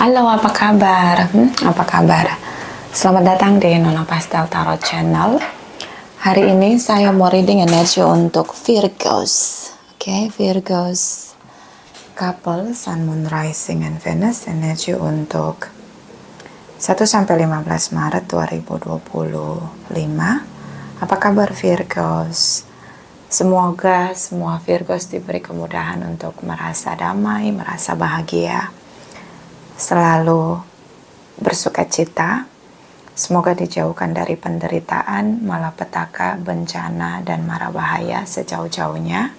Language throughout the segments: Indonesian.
Halo, apa kabar? Apa kabar? Selamat datang di Nona Pastel Tarot Channel. Hari ini saya mau reading energi untuk Virgos. Oke, Virgos couple Sun, Moon, Rising, and Venus. Energi untuk 1-15 Maret 2025. Apa kabar Virgos? Semoga semua Virgos diberi kemudahan untuk merasa damai, merasa bahagia, selalu bersuka cita. Semoga dijauhkan dari penderitaan, malapetaka, bencana, dan mara bahaya sejauh-jauhnya.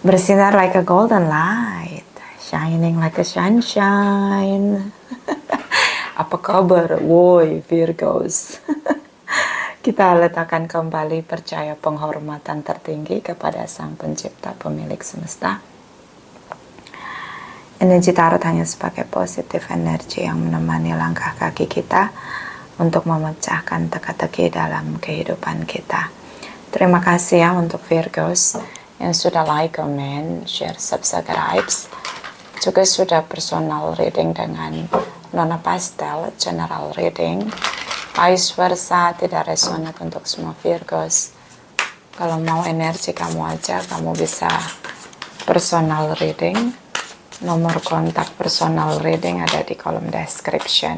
Bersinar like a golden light, shining like a sunshine. Apa kabar, woi Virgos? Kita letakkan kembali percaya penghormatan tertinggi kepada Sang Pencipta Pemilik Semesta. Energi tarot hanya sebagai positif energi yang menemani langkah kaki kita untuk memecahkan teka-teki dalam kehidupan kita. Terima kasih ya untuk Virgos yang sudah like, comment, share, subscribe. Juga sudah personal reading dengan Nona Pastel, general reading. Vice versa, tidak resonat untuk semua Virgos. Kalau mau energi kamu aja, kamu bisa personal reading. Nomor kontak personal reading ada di kolom description.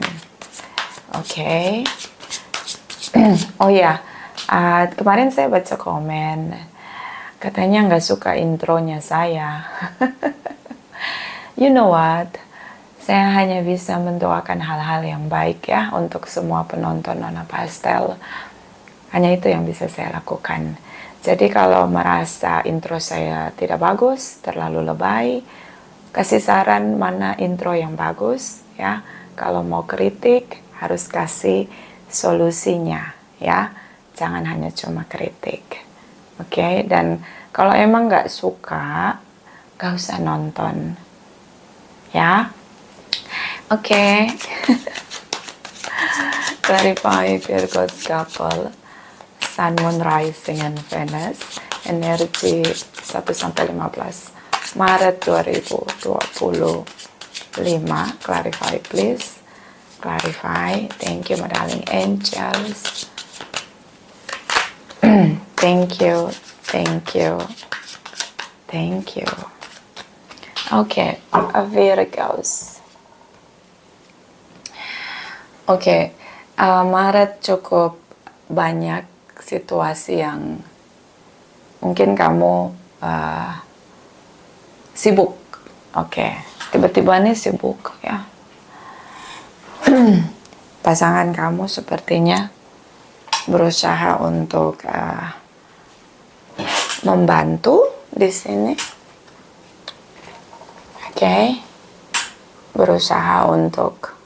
Oke. Oh ya, kemarin saya baca komen, katanya nggak suka intronya saya. You know what? Saya hanya bisa mendoakan hal-hal yang baik ya untuk semua penonton Nona Pastel. Hanya itu yang bisa saya lakukan. Jadi kalau merasa intro saya tidak bagus, terlalu lebay, kasih saran mana intro yang bagus ya. Kalau mau kritik harus kasih solusinya ya. Jangan hanya cuma kritik. Oke, dan kalau emang nggak suka, nggak usah nonton ya. Oke. Clarify Virgos couple Sun, Moon, Rising, and Venus. Energi 1-15 Maret 2025. Clarify please. Clarify. Thank you my darling angels. Thank you. Thank you. Thank you. Oke, Virgos. Oke, Maret cukup banyak situasi yang mungkin kamu sibuk. Oke, tiba-tiba nih sibuk ya. Pasangan kamu sepertinya berusaha untuk membantu di sini. Oke, berusaha untuk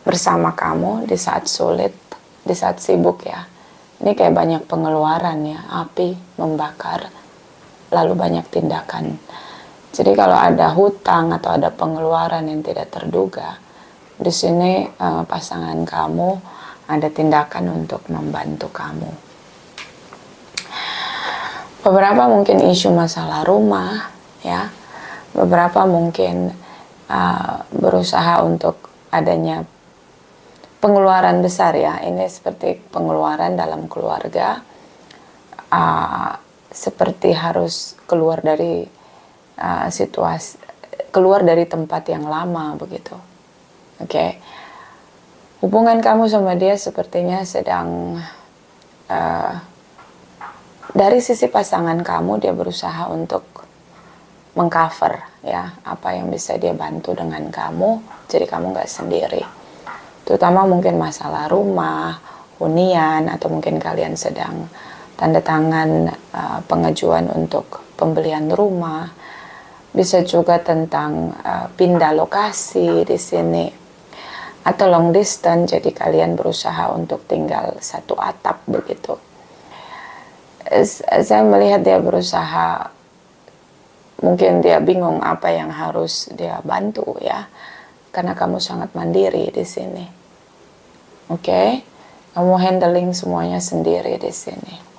bersama kamu di saat sulit, di saat sibuk ya. Ini kayak banyak pengeluaran ya, api membakar, lalu banyak tindakan. Jadi kalau ada hutang atau ada pengeluaran yang tidak terduga, di sini pasangan kamu ada tindakan untuk membantu kamu. Beberapa mungkin isu masalah rumah ya, beberapa mungkin berusaha untuk adanya pengeluaran besar ya. Ini seperti pengeluaran dalam keluarga, seperti harus keluar dari situasi, keluar dari tempat yang lama begitu. Oke. Hubungan kamu sama dia sepertinya sedang dari sisi pasangan kamu, dia berusaha untuk mengcover ya apa yang bisa dia bantu dengan kamu, jadi kamu nggak sendiri. Terutama mungkin masalah rumah, hunian, atau mungkin kalian sedang tanda tangan pengajuan untuk pembelian rumah. Bisa juga tentang pindah lokasi di sini, atau long distance, jadi kalian berusaha untuk tinggal satu atap begitu. Saya melihat dia berusaha, mungkin dia bingung apa yang harus dia bantu ya, karena kamu sangat mandiri di sini. Oke, kamu handling semuanya sendiri di sini.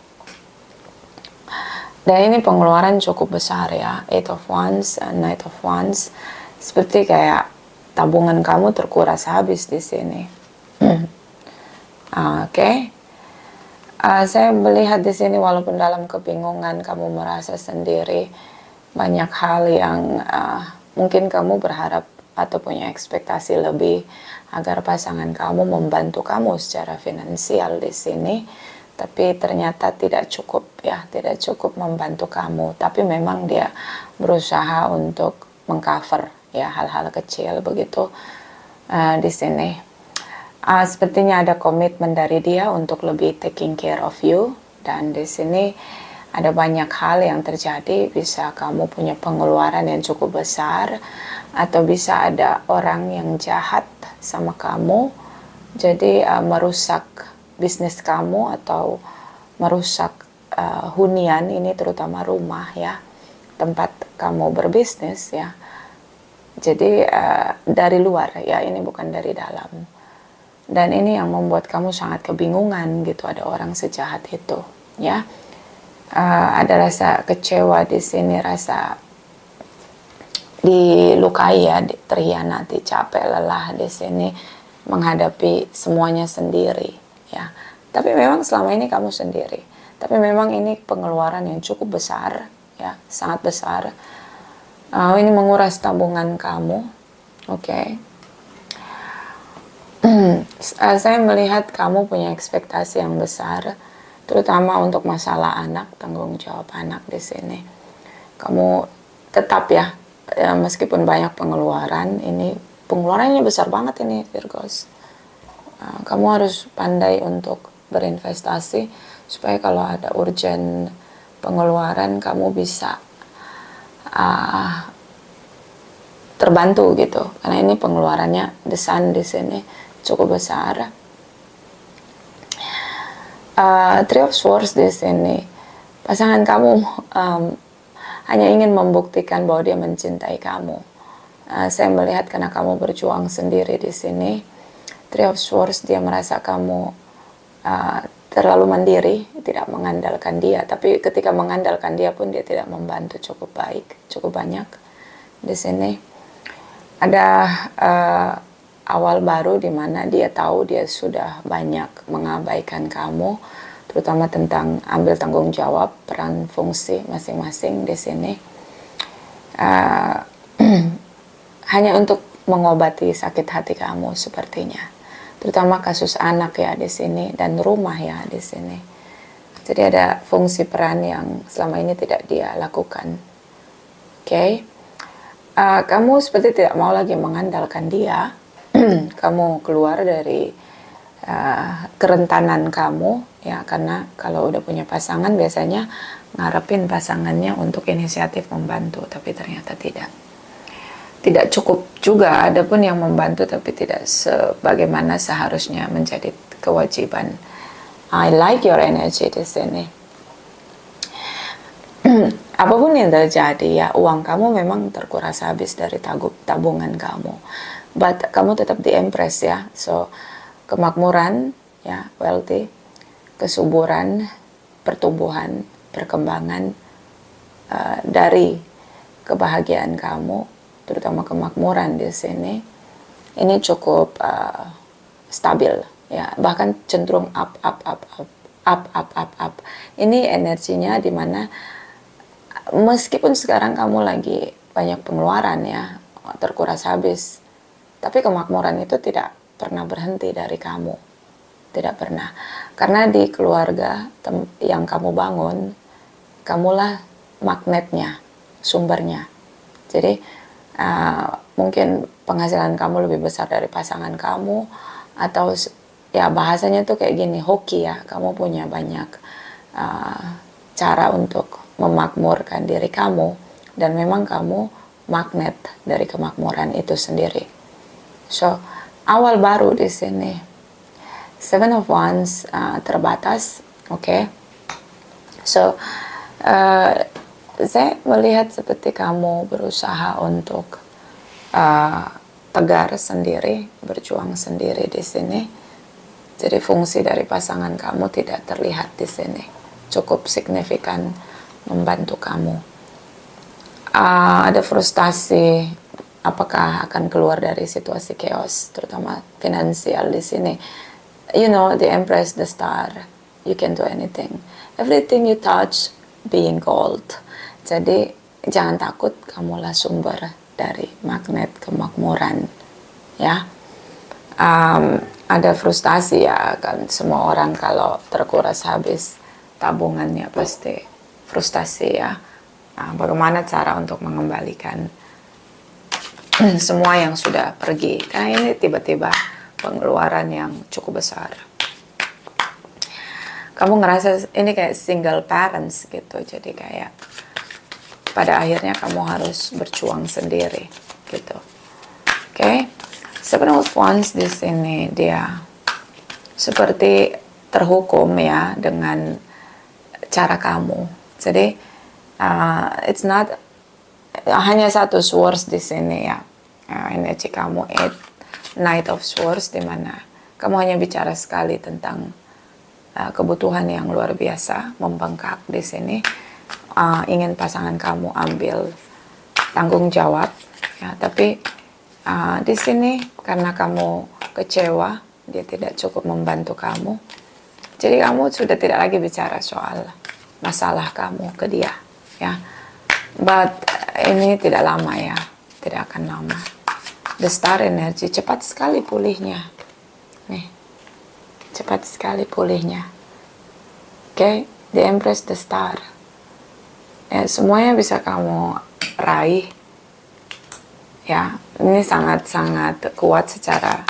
Dan ini pengeluaran cukup besar ya, Eight of Wands, Knight of Wands. Seperti kayak tabungan kamu terkuras habis di sini. Oke. Saya melihat di sini walaupun dalam kebingungan kamu merasa sendiri, banyak hal yang mungkin kamu berharap atau punya ekspektasi lebih agar pasangan kamu membantu kamu secara finansial di sini, tapi ternyata tidak cukup ya, tidak cukup membantu kamu. Tapi memang dia berusaha untuk mengcover ya hal-hal kecil begitu di sini. Sepertinya ada komitmen dari dia untuk lebih taking care of you, dan di sini ada banyak hal yang terjadi. Bisa kamu punya pengeluaran yang cukup besar, atau bisa ada orang yang jahat sama kamu, jadi merusak bisnis kamu atau merusak hunian ini, terutama rumah ya, tempat kamu berbisnis ya. Jadi dari luar ya, ini bukan dari dalam. Dan ini yang membuat kamu sangat kebingungan gitu, ada orang sejahat itu ya. Ada rasa kecewa di sini, rasa dilukai ya, terhianati, capek, lelah di sini menghadapi semuanya sendiri ya. Tapi memang selama ini kamu sendiri. Tapi memang ini pengeluaran yang cukup besar ya, sangat besar. Ini menguras tabungan kamu, oke. Saya melihat kamu punya ekspektasi yang besar, terutama untuk masalah anak, tanggung jawab anak di sini. Kamu tetap ya, meskipun banyak pengeluaran, ini pengeluarannya besar banget ini Virgos. Kamu harus pandai untuk berinvestasi supaya kalau ada urgent pengeluaran kamu bisa terbantu gitu. Karena ini pengeluarannya The Sun di sini cukup besar. Three of Swords di sini, pasangan kamu hanya ingin membuktikan bahwa dia mencintai kamu. Saya melihat karena kamu berjuang sendiri di sini. Three of Swords, dia merasa kamu terlalu mandiri, tidak mengandalkan dia. Tapi ketika mengandalkan dia pun dia tidak membantu cukup baik, cukup banyak di sini. Ada awal baru di mana dia tahu dia sudah banyak mengabaikan kamu, terutama tentang ambil tanggung jawab, peran fungsi masing-masing di sini. Hanya untuk mengobati sakit hati kamu sepertinya, terutama kasus anak ya di sini, dan rumah ya di sini. Jadi ada fungsi peran yang selama ini tidak dia lakukan. Oke. Kamu seperti tidak mau lagi mengandalkan dia. Kamu keluar dari kerentanan kamu ya, karena kalau udah punya pasangan biasanya ngarepin pasangannya untuk inisiatif membantu, tapi ternyata tidak cukup juga. Ada pun yang membantu tapi tidak sebagaimana seharusnya menjadi kewajiban. I like your energy di sini. Apapun yang terjadi ya, uang kamu memang terkuras habis dari tabungan kamu, but kamu tetap di Empress ya. So kemakmuran ya, wealthy, kesuburan, pertumbuhan, perkembangan dari kebahagiaan kamu, terutama kemakmuran di sini, ini cukup stabil ya, bahkan cenderung up. Ini energinya dimana meskipun sekarang kamu lagi banyak pengeluaran ya, terkuras habis, tapi kemakmuran itu tidak pernah berhenti dari kamu, tidak pernah. Karena di keluarga yang kamu bangun, kamulah magnetnya, sumbernya. Jadi mungkin penghasilan kamu lebih besar dari pasangan kamu, atau ya bahasanya tuh kayak gini, hoki ya, kamu punya banyak cara untuk memakmurkan diri kamu, dan memang kamu magnet dari kemakmuran itu sendiri. So awal baru di sini, Seven of Wands, terbatas, oke. So saya melihat seperti kamu berusaha untuk tegar sendiri, berjuang sendiri di sini. Jadi fungsi dari pasangan kamu tidak terlihat di sini, cukup signifikan membantu kamu. Ada frustasi apakah akan keluar dari situasi chaos, terutama finansial di sini. You know, the Empress, the star, you can do anything. Everything you touch being gold. Jadi jangan takut, kamulah sumber dari magnet kemakmuran, ya. Ada frustasi ya, kan semua orang kalau terkuras habis tabungannya pasti frustasi ya. Bagaimana cara untuk mengembalikan semua yang sudah pergi, karena ini tiba-tiba pengeluaran yang cukup besar. Kamu ngerasa ini kayak single parents gitu, jadi kayak pada akhirnya kamu harus berjuang sendiri gitu. Oke, Seven of Wands di sini dia seperti terhukum ya dengan cara kamu. Jadi it's not hanya satu swords di sini ya. Energi kamu Knight of Swords, di mana kamu hanya bicara sekali tentang kebutuhan yang luar biasa membengkak di sini. Ingin pasangan kamu ambil tanggung jawab ya, tapi di sini karena kamu kecewa dia tidak cukup membantu kamu, jadi kamu sudah tidak lagi bicara soal masalah kamu ke dia ya. But ini tidak lama ya, tidak akan lama. The Star energy cepat sekali pulihnya nih, cepat sekali pulihnya. Oke, The Empress, The Star ya, semuanya bisa kamu raih ya. Ini sangat-sangat kuat secara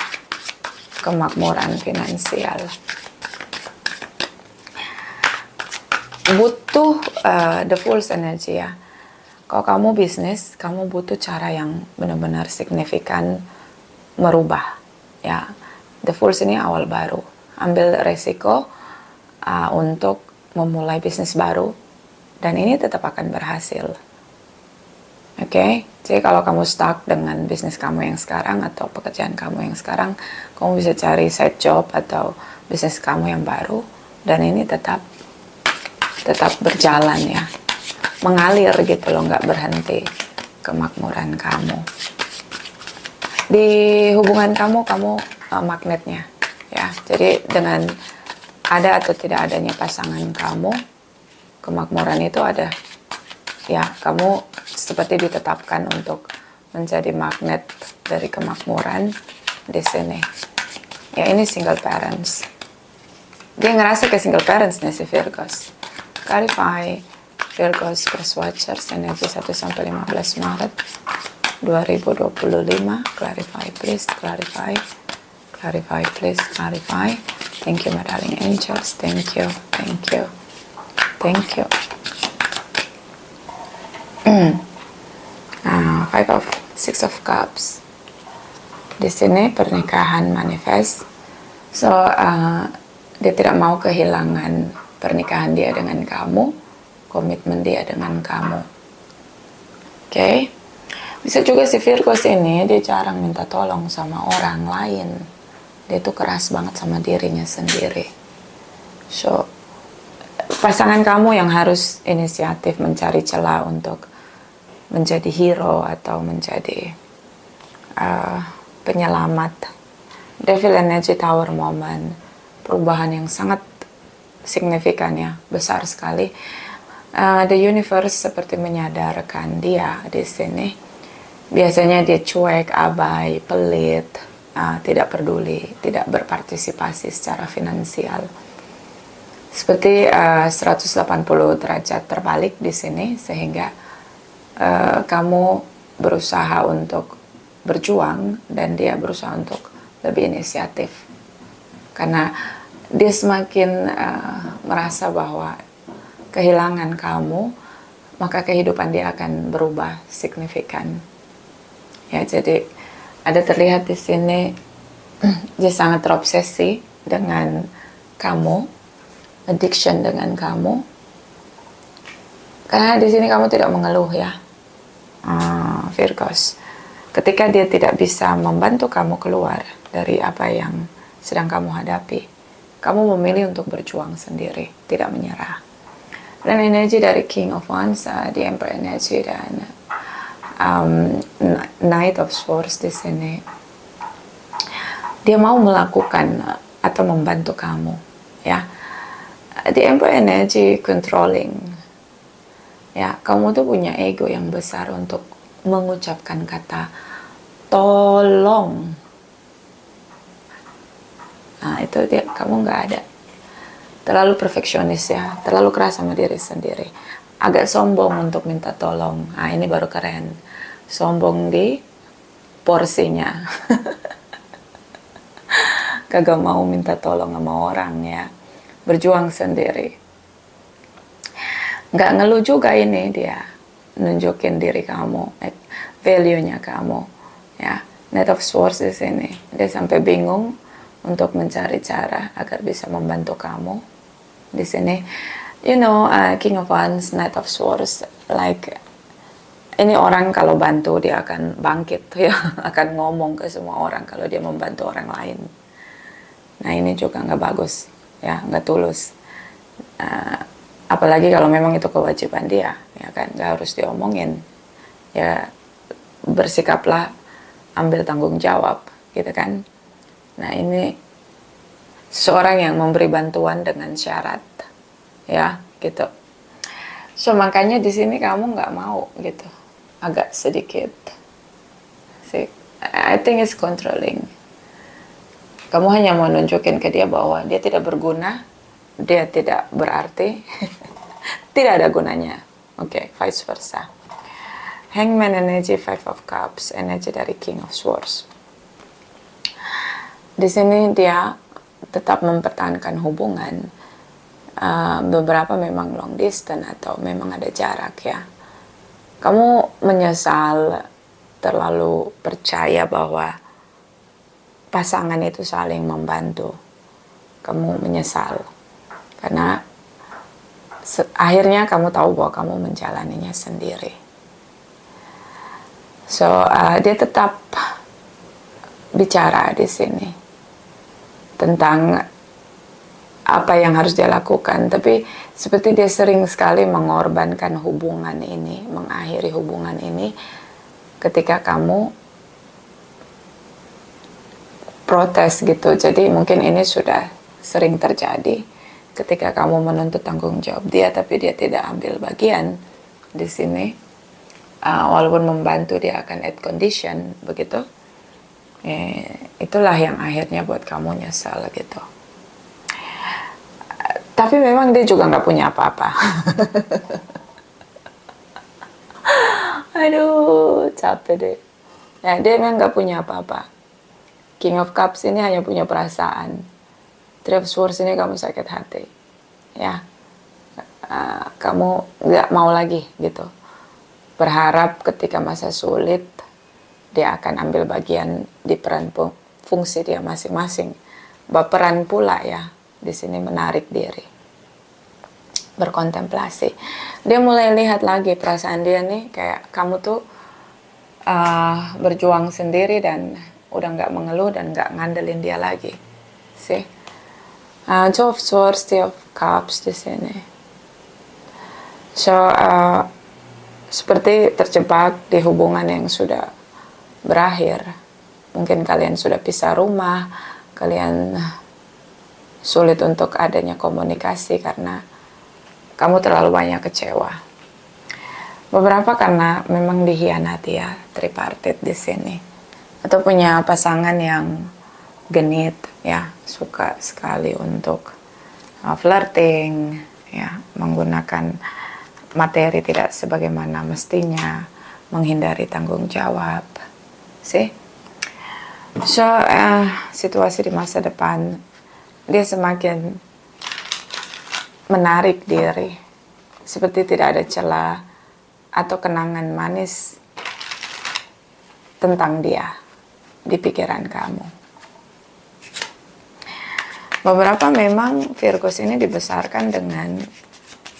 kemakmuran finansial. Butuh the Fool's energy ya. Kalau kamu bisnis, kamu butuh cara yang benar-benar signifikan merubah ya. The Fool's ini awal baru, ambil resiko untuk memulai bisnis baru, dan ini tetap akan berhasil. Oke, jadi kalau kamu stuck dengan bisnis kamu yang sekarang atau pekerjaan kamu yang sekarang, kamu bisa cari side job atau bisnis kamu yang baru, dan ini tetap berjalan ya, mengalir gitu loh, nggak berhenti kemakmuran kamu. Di hubungan kamu magnetnya ya, jadi dengan ada atau tidak adanya pasangan kamu, kemakmuran itu ada ya. Kamu seperti ditetapkan untuk menjadi magnet dari kemakmuran di sini ya. Ini single parents, dia ngerasa ke single parents nih si Virgos. Clarify Virgos Cross Watchers energi 1-15 Maret 2025. Clarify please, clarify please, clarify. Thank you my darling angels, thank you. Six of Cups di sini pernikahan manifest. So dia tidak mau kehilangan pernikahan dia dengan kamu, komitmen dia dengan kamu. Oke. Bisa juga si Virgos ini dia jarang minta tolong sama orang lain. Dia tuh keras banget sama dirinya sendiri. So pasangan kamu yang harus inisiatif mencari celah untuk menjadi hero atau menjadi penyelamat. Devil Energy Tower moment, perubahan yang sangat signifikan ya, besar sekali. The universe seperti menyadarkan dia di sini. Biasanya dia cuek, abai, pelit, tidak peduli, tidak berpartisipasi secara finansial. Seperti 180 derajat terbalik di sini, sehingga kamu berusaha untuk berjuang dan dia berusaha untuk lebih inisiatif. Karena dia semakin merasa bahwa kehilangan kamu, maka kehidupan dia akan berubah signifikan. Ya, jadi ada terlihat di sini dia sangat terobsesi dengan kamu, addiction dengan kamu. Karena di sini kamu tidak mengeluh ya, Virgos. Ketika dia tidak bisa membantu kamu keluar dari apa yang sedang kamu hadapi, kamu memilih untuk berjuang sendiri, tidak menyerah. Dan energi dari King of Wands, di Emperor energy, dan Knight of Swords di sini, dia mau melakukan atau membantu kamu, ya. The Emperor energy controlling, ya. Kamu tuh punya ego yang besar untuk mengucapkan kata tolong. Nah, itu dia, kamu nggak ada. Terlalu perfeksionis, ya, terlalu keras sama diri sendiri, agak sombong untuk minta tolong. Nah, ini baru keren, sombong di porsinya. Kagak mau minta tolong sama orang, ya, berjuang sendiri. Nggak ngeluh juga ini dia, nunjukin diri kamu, value-nya kamu, ya. Knight of Swords di sini, dia sampai bingung untuk mencari cara agar bisa membantu kamu. Di sini, King of Wands, Knight of Swords, like ini orang kalau bantu dia akan bangkit, ya, akan ngomong ke semua orang kalau dia membantu orang lain. Nah, ini juga nggak bagus, ya, nggak tulus. Apalagi kalau memang itu kewajiban dia, ya kan, nggak harus diomongin, ya, bersikaplah, ambil tanggung jawab, gitu kan. Nah, ini seorang yang memberi bantuan dengan syarat, ya, gitu. So, makanya di sini kamu nggak mau, gitu, agak sedikit, I think it's controlling. Kamu hanya mau nunjukin ke dia bahwa dia tidak berguna, dia tidak berarti, tidak ada gunanya. Oke, vice versa. Hangman energy, Five of Cups, energi dari King of Swords. Di sini dia tetap mempertahankan hubungan. Beberapa memang long distance atau memang ada jarak, ya. Kamu menyesal terlalu percaya bahwa pasangan itu saling membantu. Kamu menyesal karena akhirnya kamu tahu bahwa kamu menjalaninya sendiri. So, dia tetap bicara di sini tentang apa yang harus dia lakukan, tapi seperti dia sering sekali mengorbankan hubungan ini, mengakhiri hubungan ini ketika kamu protes, gitu. Jadi mungkin ini sudah sering terjadi ketika kamu menuntut tanggung jawab dia, tapi dia tidak ambil bagian di sini. Walaupun membantu, dia akan add condition, begitu. Itulah yang akhirnya buat kamu nyesal, gitu. Tapi memang dia juga nggak punya apa-apa. Aduh, capek deh. Nah, dia memang nggak punya apa-apa. King of Cups ini hanya punya perasaan. Three of Swords ini kamu sakit hati, ya. Kamu nggak mau lagi, gitu. Berharap ketika masa sulit dia akan ambil bagian di peran fungsi dia masing-masing. Baperan pula, ya, di sini menarik diri, berkontemplasi. Dia mulai lihat lagi perasaan dia nih, kayak kamu tuh berjuang sendiri dan udah nggak mengeluh dan nggak ngandelin dia lagi, sih. Two of Swords, Two of Cups di sini. So, seperti terjebak di hubungan yang sudah berakhir. Mungkin kalian sudah pisah rumah, kalian sulit untuk adanya komunikasi karena kamu terlalu banyak kecewa. Beberapa karena memang dihianati, ya, tripartite di sini. Atau punya pasangan yang genit, ya, suka sekali untuk flirting, ya, menggunakan materi tidak sebagaimana mestinya, menghindari tanggung jawab, sih. So, situasi di masa depan dia semakin menarik diri, seperti tidak ada celah atau kenangan manis tentang dia di pikiran kamu. Beberapa memang Virgos ini dibesarkan dengan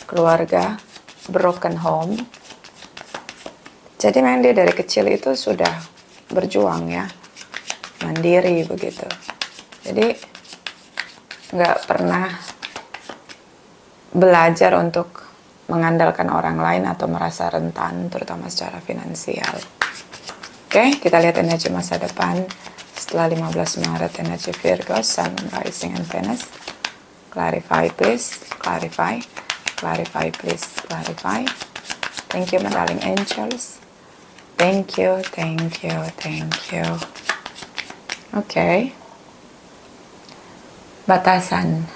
keluarga broken home. Jadi memang dia dari kecil itu sudah berjuang, ya, mandiri, begitu. Jadi nggak pernah belajar untuk mengandalkan orang lain atau merasa rentan, terutama secara finansial. Oke, kita lihat energi masa depan setelah 15 Maret, energi Virgo, Sun, Rising, and Venus. Clarify, please. Clarify. Clarify, please. Clarify. Thank you, my darling angels. Thank you, thank you, thank you. Oke. Batasan.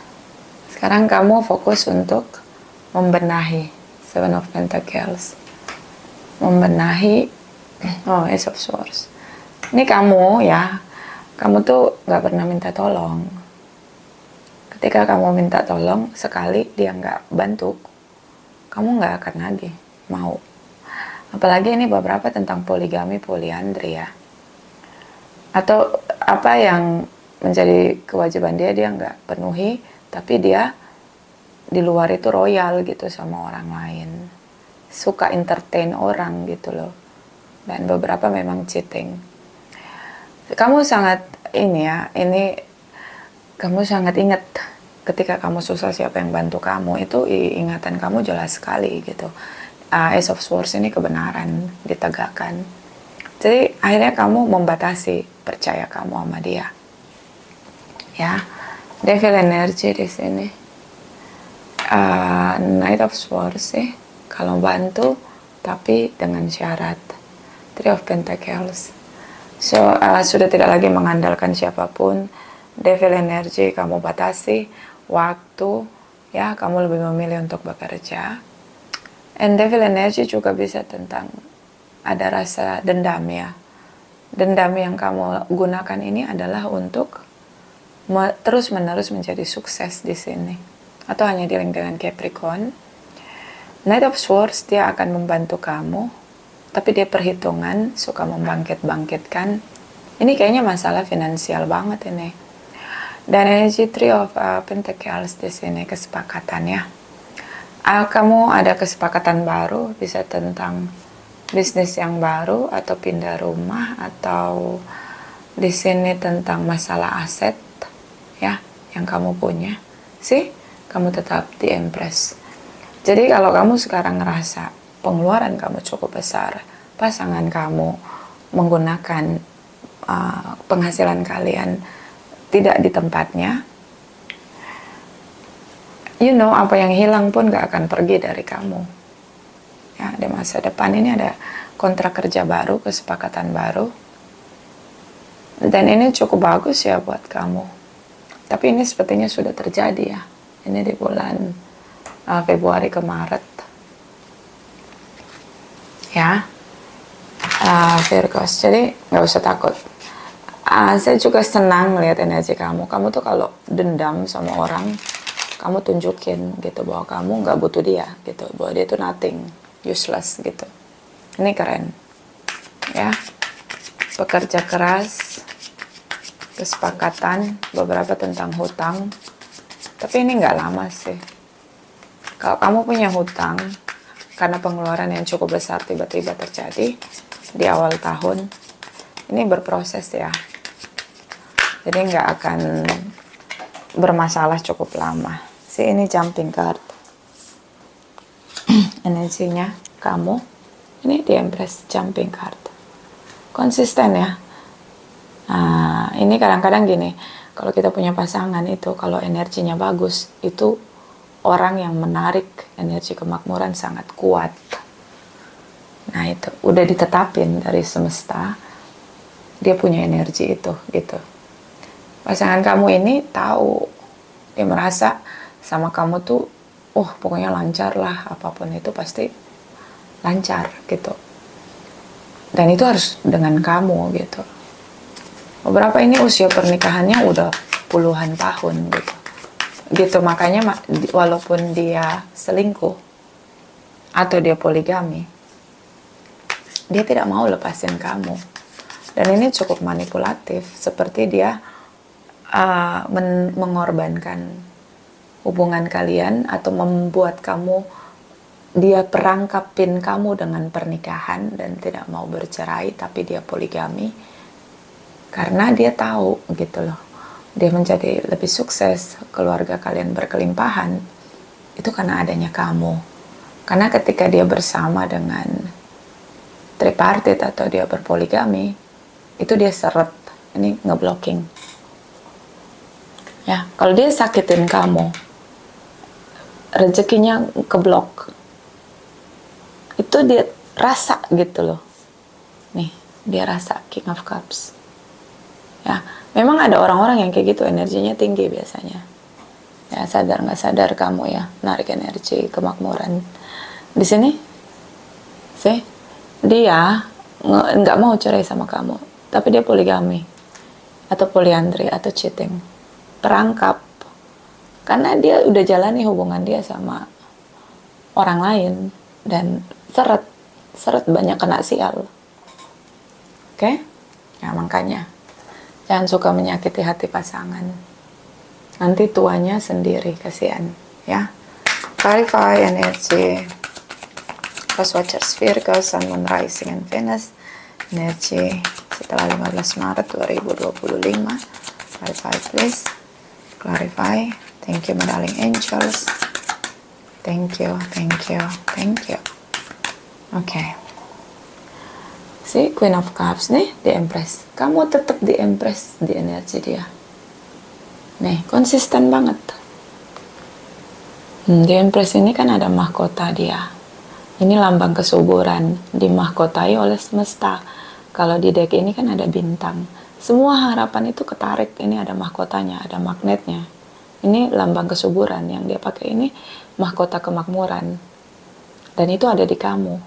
Sekarang kamu fokus untuk membenahi. Seven of Pentacles. Membenahi. Oh, Ace of Swords. Ini kamu ya. Kamu tuh gak pernah minta tolong. Ketika kamu minta tolong, sekali dia gak bantu, kamu gak akan lagi mau. Apalagi ini beberapa tentang poligami, poliandri ya. Atau apa yang menjadi kewajiban dia nggak penuhi, tapi dia di luar itu royal gitu sama orang lain. Suka entertain orang gitu loh. Dan beberapa memang cheating. Kamu sangat kamu sangat ingat ketika kamu susah siapa yang bantu kamu, itu ingatan kamu jelas sekali gitu. Ace of Swords ini kebenaran ditegakkan. Jadi akhirnya kamu membatasi percaya kamu sama dia. Ya, Devil energy di sini. Knight of Swords sih, kalau bantu tapi dengan syarat. Three of Pentacles. So sudah tidak lagi mengandalkan siapapun. Devil energy kamu batasi waktu. Ya, kamu lebih memilih untuk bekerja. And Devil energy juga bisa tentang ada rasa dendam ya. Dendam yang kamu gunakan ini adalah untuk terus-menerus menjadi sukses di sini. Atau hanya di-link dengan Capricorn. Knight of Swords, dia akan membantu kamu, tapi dia perhitungan, suka membangkit-bangkitkan. Ini kayaknya masalah finansial banget ini. Dan energy Three of Pentacles di sini, kesepakatan ya. Kamu ada kesepakatan baru, bisa tentang bisnis yang baru atau pindah rumah, atau di sini tentang masalah aset ya yang kamu punya. Kamu tetap di Empress. Jadi kalau kamu sekarang ngerasa pengeluaran kamu cukup besar, pasangan kamu menggunakan penghasilan kalian tidak di tempatnya, apa yang hilang pun gak akan pergi dari kamu. Ya, di masa depan ini ada kontrak kerja baru, kesepakatan baru. Dan ini cukup bagus ya buat kamu. Tapi ini sepertinya sudah terjadi ya. Ini di bulan Februari ke Maret. Ya. Virgos. Jadi gak usah takut. Saya juga senang melihat energi kamu. Kamu tuh kalau dendam sama orang, kamu tunjukin gitu bahwa kamu nggak butuh dia gitu, bahwa dia itu nothing, useless gitu. Ini keren ya. Bekerja keras, kesepakatan, beberapa tentang hutang, tapi ini nggak lama sih. Kalau kamu punya hutang karena pengeluaran yang cukup besar tiba-tiba terjadi di awal tahun, ini berproses ya, jadi nggak akan bermasalah cukup lama. Ini jumping card. Energinya kamu ini di Empress, jumping card. Konsisten ya. Ini kadang-kadang gini, kalau kita punya pasangan itu, kalau energinya bagus, itu orang yang menarik energi kemakmuran sangat kuat. Nah itu udah ditetapin dari semesta, dia punya energi itu gitu. Pasangan kamu ini tahu, dia merasa sama kamu tuh, pokoknya lancar lah, apapun itu pasti lancar gitu. Dan itu harus dengan kamu gitu. Beberapa ini usia pernikahannya udah puluhan tahun gitu. Makanya walaupun dia selingkuh atau dia poligami, dia tidak mau lepasin kamu. Dan ini cukup manipulatif, seperti dia mengorbankan hubungan kalian atau membuat kamu, dia perangkapin kamu dengan pernikahan dan tidak mau bercerai, tapi dia poligami karena dia tahu gitu loh, dia menjadi lebih sukses, keluarga kalian berkelimpahan, itu karena adanya kamu. Karena ketika dia bersama dengan tripartit atau dia berpoligami, itu dia seret, ini ngeblocking. Ya, kalau dia sakitin kamu, rezekinya keblok, itu dia rasa gitu loh. Nih, dia rasa King of Cups. Ya, memang ada orang-orang yang kayak gitu, energinya tinggi biasanya. Ya, sadar nggak sadar kamu ya, narik energi kemakmuran. Di sini, sih, dia nggak mau cerai sama kamu, tapi dia poligami, atau poliandri, atau cheating. Perangkap. Karena dia udah jalani hubungan dia sama orang lain, dan seret banyak kena sial. Oke? Ya, makanya jangan suka menyakiti hati pasangan. Nanti tuanya sendiri, kasihan. Ya. Clarify energy. First Watchers Virgo, Sun, Moon, Rising, and Venus. Energi setelah 15 Maret 2025. Clarify please. Clarify. Thank you, my darling angels. Thank you, thank you, thank you. Oke. Si Queen of Cups nih, di Empress. Kamu tetap di Empress di energi dia. Nih, konsisten banget. Di Empress ini kan ada mahkota dia. Ini lambang kesuburan, dimahkotai oleh semesta. Kalau di deck ini kan ada bintang. Semua harapan itu ketarik. Ini ada mahkotanya, ada magnetnya. Ini lambang kesuburan. Yang dia pakai ini mahkota kemakmuran. Dan itu ada di kamu.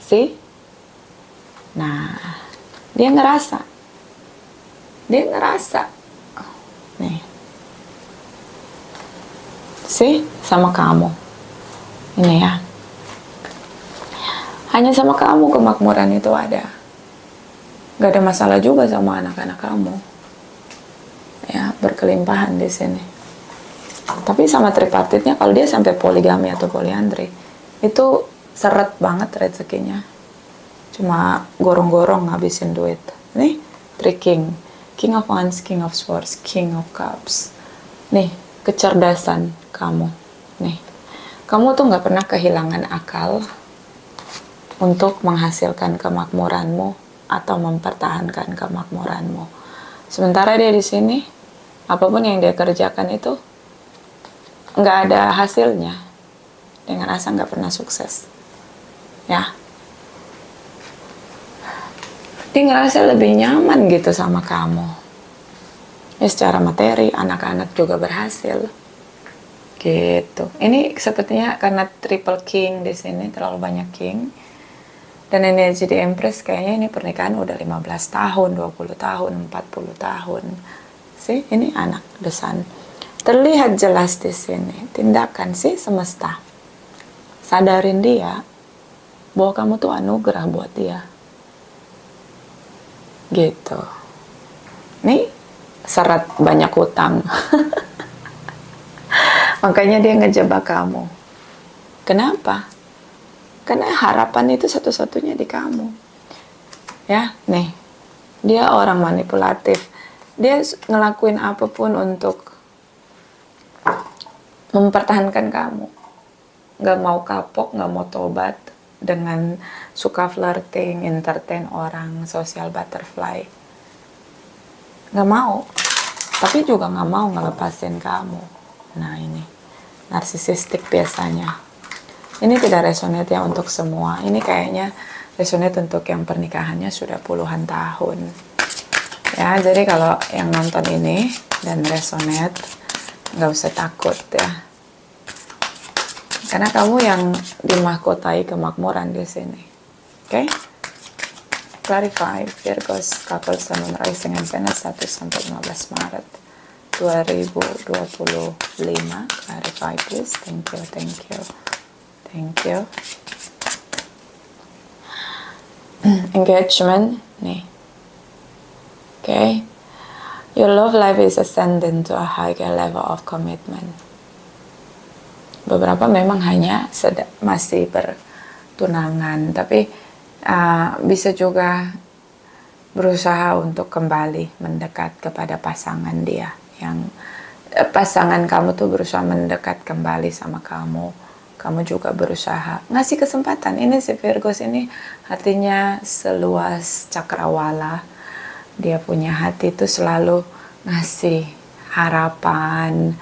See? Nah, dia ngerasa. Dia ngerasa. Nih. See? Sama kamu. Ini ya. Hanya sama kamu kemakmuran itu ada. Gak ada masalah juga sama anak-anak kamu. Ya, berkelimpahan di sini. Tapi sama tripartitnya, kalau dia sampai poligami atau poliandri, itu seret banget rezekinya. Cuma gorong-gorong ngabisin duit. Nih, Three King. King of Wands, King of Swords, King of Cups. Nih, kecerdasan kamu. Nih, kamu tuh gak pernah kehilangan akal untuk menghasilkan kemakmuranmu atau mempertahankan kemakmuranmu. Sementara dia di sini, apapun yang dia kerjakan itu nggak ada hasilnya. Dia ngerasa nggak pernah sukses. Ya, dia ngerasa lebih nyaman gitu sama kamu. Ya, secara materi, anak-anak juga berhasil. Gitu. Ini sepertinya karena triple king di sini, terlalu banyak king. Dan energi di Empress kayaknya ini pernikahan udah 15 tahun, 20 tahun, 40 tahun. Sih, ini anak The Sun. Terlihat jelas di sini tindakan sih semesta. Sadarin dia bahwa kamu tuh anugerah buat dia. Gitu. Nih, syarat banyak hutang. Makanya dia ngejebak kamu. Kenapa? Karena harapan itu satu-satunya di kamu. Ya, nih. Dia orang manipulatif. Dia ngelakuin apapun untuk mempertahankan kamu. Gak mau kapok, gak mau tobat. Dengan suka flirting, entertain orang, social butterfly. Gak mau. Tapi juga gak mau ngelepasin kamu. Nah ini. Narsisistik biasanya. Ini tidak resonate ya untuk semua. Ini kayaknya resonate untuk yang pernikahannya sudah puluhan tahun. Ya, jadi kalau yang nonton ini dan resonate, nggak usah takut ya. Karena kamu yang dimahkotai kemakmuran di sini. Oke? Clarify Virgos couple Sun Moon Rising and Venus 1 sampai 15 Maret 2025. Clarify please. Thank you, thank you. Thank you. Engagement nih. Okay. Your love life is ascending to a higher level of commitment. Beberapa memang hanya masih bertunangan, tapi bisa juga berusaha untuk kembali mendekat kepada pasangan dia. Yang pasangan kamu tuh berusaha mendekat kembali sama kamu kamu juga berusaha. Ngasih kesempatan. Ini si Virgos ini hatinya seluas cakrawala. Dia punya hati itu selalu ngasih harapan,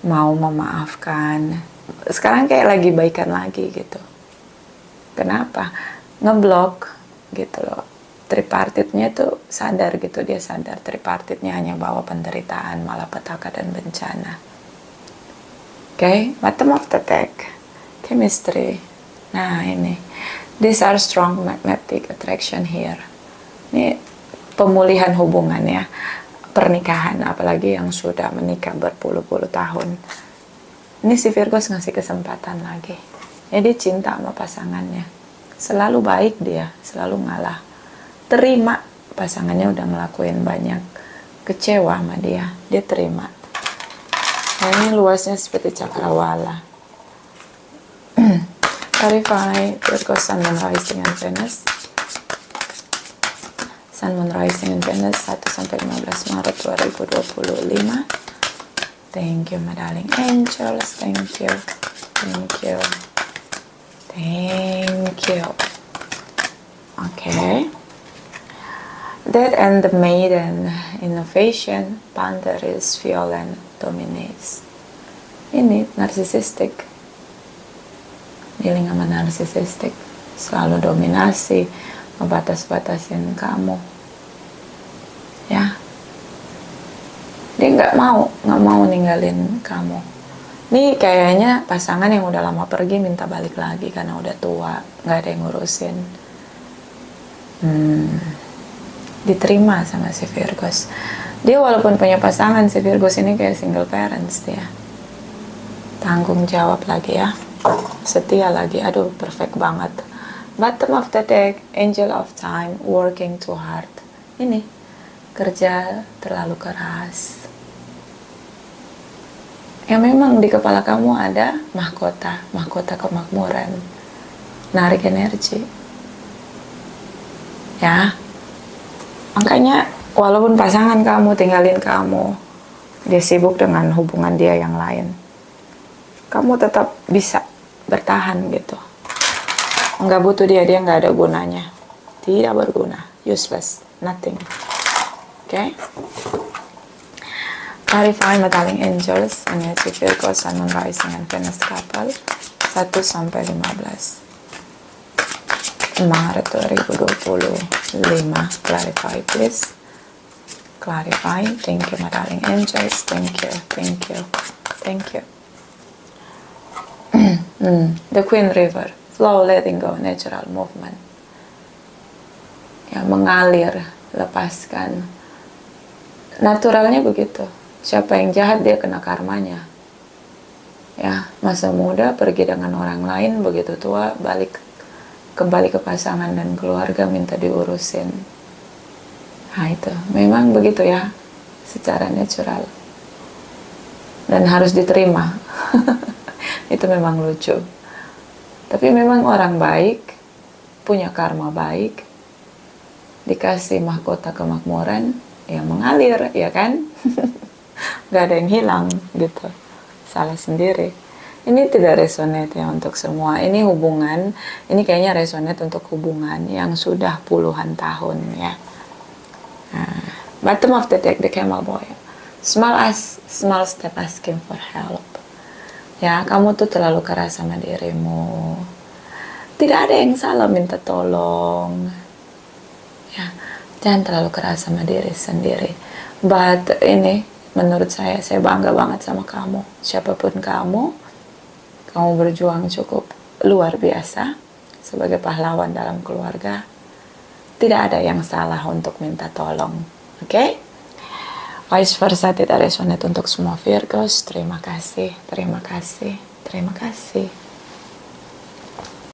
mau memaafkan. Sekarang kayak lagi baikan lagi gitu. Kenapa? Ngeblok gitu loh. Tripartitnya tuh sadar gitu, dia sadar tripartitnya hanya bawa penderitaan, malapetaka dan bencana. Oke, bottom of the deck, chemistry. Nah ini, these are strong magnetic attraction here. Ini pemulihan hubungan ya, pernikahan, apalagi yang sudah menikah berpuluh-puluh tahun. Ini si Virgos ngasih kesempatan lagi. Jadi cinta sama pasangannya, selalu baik dia, selalu ngalah. Terima pasangannya udah ngelakuin banyak kecewa sama dia, dia terima. Nah, ini luasnya seperti cakrawala. Clarify Virgo Sun, Moon, Rising, and Venus. Sun, Moon, Rising, and Venus 1-15 Maret 2025. Thank you, my darling angels. Thank you. Thank you. Thank you. Okay. Death and the Maiden, Innovation, Pantheris, Violent, Dominates. Ini narcissistic. Dealing sama narcissistic. Selalu dominasi, ngebatas-batasin kamu. Ya. Dia nggak mau ninggalin kamu. Ini kayaknya pasangan yang udah lama pergi minta balik lagi karena udah tua, nggak ada yang ngurusin. Diterima sama si Virgos. Dia walaupun punya pasangan, si Virgos ini kayak single parents dia. Tanggung jawab lagi ya, setia lagi. Aduh, perfect banget. Bottom of the deck, Angel of Time, working too hard. Ini kerja terlalu keras. Ya memang di kepala kamu ada mahkota kemakmuran, narik energi. Ya. Makanya walaupun pasangan kamu tinggalin kamu, dia sibuk dengan hubungan dia yang lain, kamu tetap bisa bertahan gitu. Nggak butuh dia nggak ada gunanya. Tidak berguna, useless, nothing. Okay? Clarify, my darling angels, energy Virgo, Sun, Moon, Rising, and Venus couple 1-15 Maret 2025. Clarify please. Clarify. Thank you, my darling angels. Thank you. Thank you. Thank you. The Queen River. Flow, letting go, natural movement. Ya, mengalir, lepaskan. Naturalnya begitu. Siapa yang jahat dia kena karmanya. Ya, masa muda pergi dengan orang lain, begitu tua kembali ke pasangan dan keluarga minta diurusin. Nah itu, memang begitu ya, secara natural. Dan harus diterima. Itu memang lucu. Tapi memang orang baik, punya karma baik, dikasih mahkota kemakmuran, ya mengalir, ya kan? Gak ada yang hilang, gitu. Salah sendiri. Ini tidak resonate ya untuk semua. Ini hubungan, ini kayaknya resonate untuk hubungan yang sudah puluhan tahun ya. Nah, bottom of the deck, the Camel Boy. Small step asking for help. Ya, kamu tuh terlalu keras sama dirimu. Tidak ada yang salah minta tolong. Ya, jangan terlalu keras sama diri sendiri. But ini, menurut saya bangga banget sama kamu. Siapapun kamu berjuang cukup luar biasa sebagai pahlawan dalam keluarga. Tidak ada yang salah untuk minta tolong. Oke? Vice versa tidak resonate untuk semua Virgos. Terima kasih, terima kasih, terima kasih.